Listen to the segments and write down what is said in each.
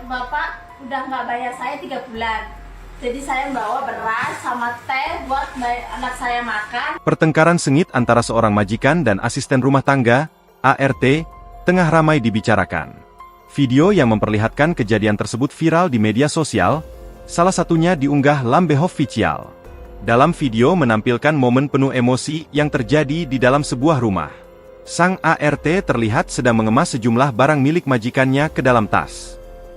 Bapak udah nggak bayar saya 3 bulan. Jadi saya bawa beras sama teh buat anak saya makan. Pertengkaran sengit antara seorang majikan dan asisten rumah tangga, ART, tengah ramai dibicarakan. Video yang memperlihatkan kejadian tersebut viral di media sosial, salah satunya diunggah Lambe Official. Dalam video menampilkan momen penuh emosi yang terjadi di dalam sebuah rumah. Sang ART terlihat sedang mengemas sejumlah barang milik majikannya ke dalam tas.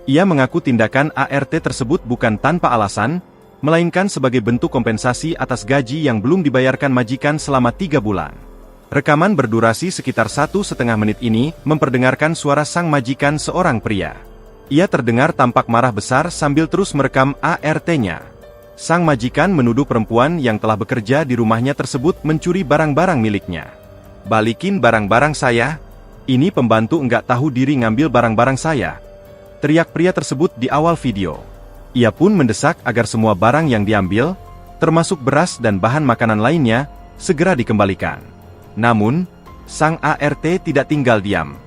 Ia mengaku tindakan ART tersebut bukan tanpa alasan, melainkan sebagai bentuk kompensasi atas gaji yang belum dibayarkan majikan selama 3 bulan. Rekaman berdurasi sekitar 1,5 menit ini memperdengarkan suara sang majikan seorang pria. Ia terdengar tampak marah besar sambil terus merekam ART-nya. Sang majikan menuduh perempuan yang telah bekerja di rumahnya tersebut mencuri barang-barang miliknya. "Balikin barang-barang saya, ini pembantu nggak tahu diri ngambil barang-barang saya," teriak pria tersebut di awal video. Ia pun mendesak agar semua barang yang diambil, termasuk beras dan bahan makanan lainnya, segera dikembalikan. Namun, sang ART tidak tinggal diam.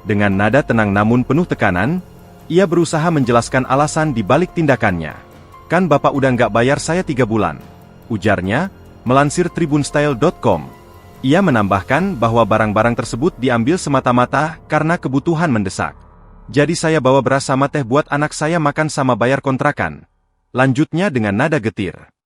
Dengan nada tenang namun penuh tekanan, ia berusaha menjelaskan alasan di balik tindakannya. "Kan Bapak udah nggak bayar saya 3 bulan. Ujarnya, melansir tribunstyle.com. Ia menambahkan bahwa barang-barang tersebut diambil semata-mata karena kebutuhan mendesak. "Jadi saya bawa beras sama teh buat anak saya makan sama bayar kontrakan," lanjutnya dengan nada getir.